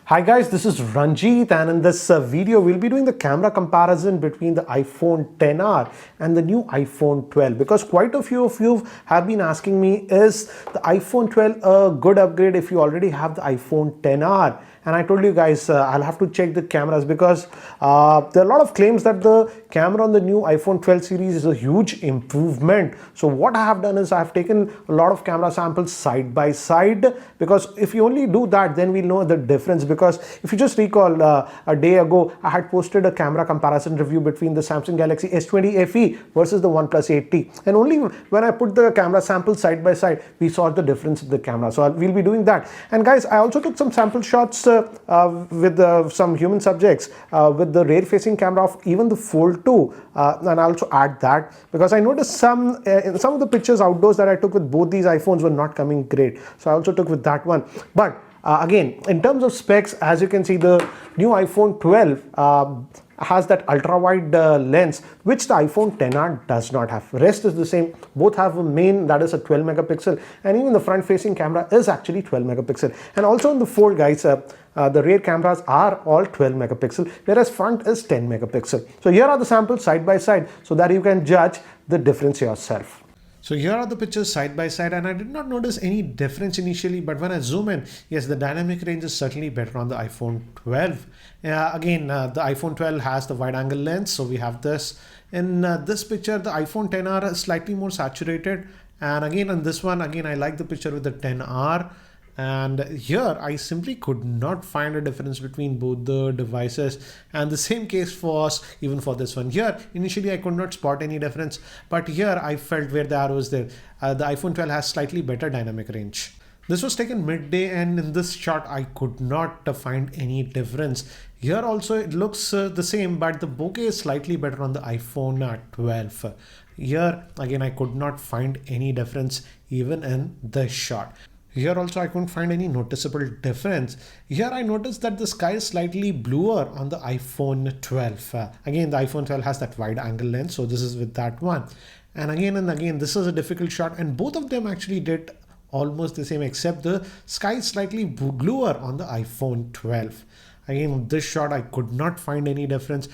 Hi guys, this is Ranjit, and in this video we'll be doing the camera comparison between the iPhone XR and the new iPhone 12, because quite a few of you have been asking me, is the iPhone 12 a good upgrade if you already have the iPhone XR? And I told you guys I'll have to check the cameras, because there are a lot of claims that the camera on the new iPhone 12 series is a huge improvement. So what I have done is I've taken a lot of camera samples side by side, because if you only do that, then we'll know the difference. Because if you just recall, a day ago I had posted a camera comparison review between the Samsung Galaxy S20 FE versus the OnePlus 8T, and only when I put the camera samples side by side we saw the difference in the camera. So we'll be doing that. And guys, I also took some sample shots with some human subjects with the rear facing camera of even the Fold 2, and I'll also add that, because I noticed some of the pictures outdoors that I took with both these iPhones were not coming great, so I also took with that one. But again, in terms of specs, as you can see, the new iPhone 12 has that ultra-wide lens, which the iPhone XR does not have. Rest is the same. Both have a main, that is a 12 megapixel, and even the front-facing camera is actually 12 megapixel. And also in the Fold, guys, the rear cameras are all 12 megapixel, whereas front is 10 megapixel. So here are the samples side by side, so that you can judge the difference yourself. So here are the pictures side by side, and I did not notice any difference initially, but when I zoom in, yes, the dynamic range is certainly better on the iPhone 12. Again, the iPhone 12 has the wide angle lens, so we have this. In this picture, the iPhone XR is slightly more saturated, and again on this one, again I like the picture with the XR. And here I simply could not find a difference between both the devices, and the same case was even for this one. Here initially I could not spot any difference, but here I felt where the arrow is there, the iPhone 12 has slightly better dynamic range. This was taken midday, and in this shot I could not find any difference. Here also it looks the same, but the bokeh is slightly better on the iPhone 12. Here again I could not find any difference even in this shot. Here also I couldn't find any noticeable difference. Here I noticed that the sky is slightly bluer on the iPhone 12. Again, the iPhone 12 has that wide angle lens, so this is with that one. And again, this is a difficult shot, and both of them actually did almost the same, except the sky is slightly bluer on the iPhone 12. Again, this shot I could not find any difference.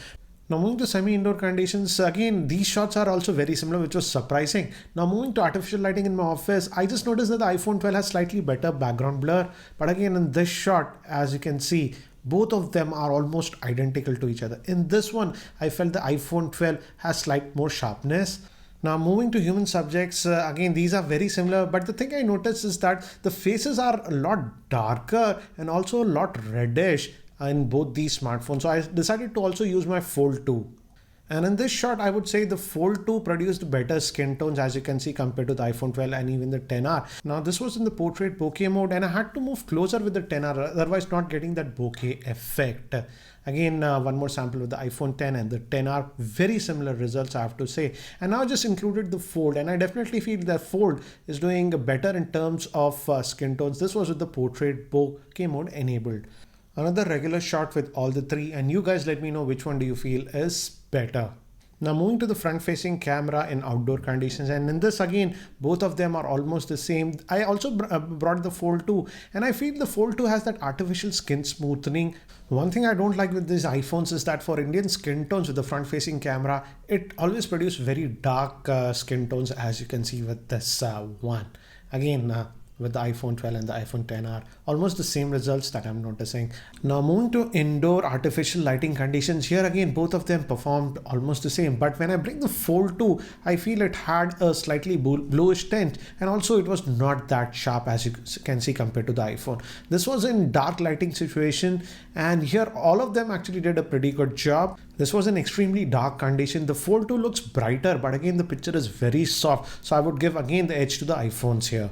Now moving to semi-indoor conditions, again these shots are also very similar, which was surprising. Now moving to artificial lighting in my office, I just noticed that the iPhone 12 has slightly better background blur, but again in this shot, as you can see, both of them are almost identical to each other. In this one, I felt the iPhone 12 has slight more sharpness. Now moving to human subjects, again these are very similar, but the thing I noticed is that the faces are a lot darker and also a lot reddish in both these smartphones. So I decided to also use my Fold 2. And in this shot, I would say the Fold 2 produced better skin tones, as you can see, compared to the iPhone 12 and even the XR. Now this was in the portrait bokeh mode, and I had to move closer with the XR, otherwise not getting that bokeh effect. Again, one more sample with the iPhone 10 and the XR, very similar results, I have to say. And now I just included the Fold, and I definitely feel that Fold is doing better in terms of skin tones. This was with the portrait bokeh mode enabled. Another regular shot with all the three, and you guys let me know which one do you feel is better. Now moving to the front facing camera in outdoor conditions, and in this again both of them are almost the same. I also brought the Fold 2, and I feel the Fold 2 has that artificial skin smoothing. One thing I don't like with these iPhones is that for Indian skin tones with the front facing camera, it always produces very dark skin tones, as you can see with this one. Again, with the iPhone 12 and the iPhone XR, almost the same results that I'm noticing. Now moving to indoor artificial lighting conditions, here again both of them performed almost the same, but when I bring the Fold 2, I feel it had a slightly bluish tint, and also it was not that sharp, as you can see, compared to the iPhone. This was in dark lighting situation, and here all of them actually did a pretty good job. This was an extremely dark condition. The Fold 2 looks brighter, but again the picture is very soft, so I would give again the edge to the iPhones here.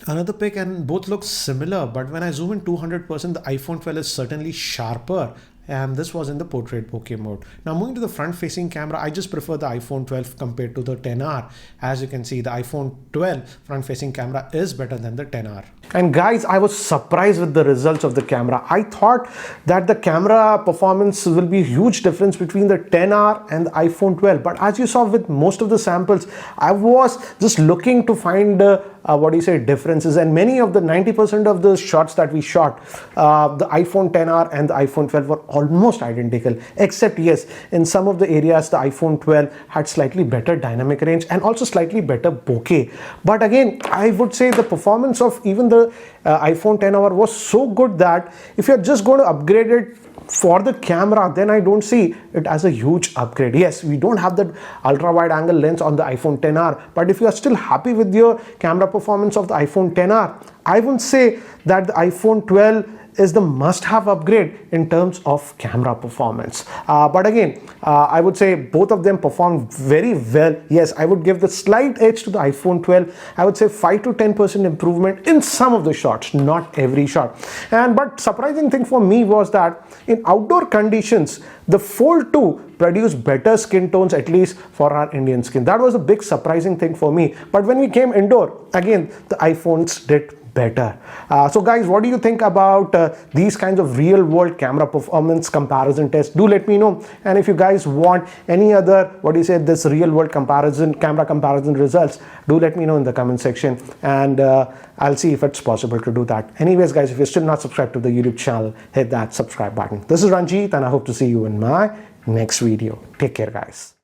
Another pic, and both look similar, but when I zoom in 200%, the iPhone 12 is certainly sharper, and this was in the portrait bokeh mode. Now moving to the front facing camera, I just prefer the iPhone 12 compared to the XR. As you can see, the iPhone 12 front facing camera is better than the XR. And guys, I was surprised with the results of the camera. I thought that the camera performance will be a huge difference between the XR and the iPhone 12, but as you saw with most of the samples, I was just looking to find differences, and many of the 90% of the shots that we shot, the iPhone 10R and the iPhone 12 were almost identical, except yes, in some of the areas the iPhone 12 had slightly better dynamic range and also slightly better bokeh. But again, I would say the performance of even the iPhone 10R was so good that if you're just going to upgrade it for the camera, then I don't see it as a huge upgrade. Yes, we don't have that ultra wide angle lens on the iPhone 10R, but if you are still happy with your camera performance of the iPhone 10R, I wouldn't say that the iPhone 12 is the must-have upgrade in terms of camera performance. But again, I would say both of them perform very well. Yes, I would give the slight edge to the iPhone 12. I would say 5 to 10% improvement in some of the shots, not every shot. But surprising thing for me was that in outdoor conditions, the Fold 2 produced better skin tones, at least for our Indian skin. That was a big surprising thing for me. But when we came indoor, again, the iPhones did better. So guys, what do you think about these kinds of real world camera performance comparison tests? Do let me know. And if you guys want any other, this real world camera comparison results, do let me know in the comment section, and I'll see if it's possible to do that. Anyways guys, if you're still not subscribed to the YouTube channel, hit that subscribe button. This is Ranjit, and I hope to see you in my next video. Take care guys.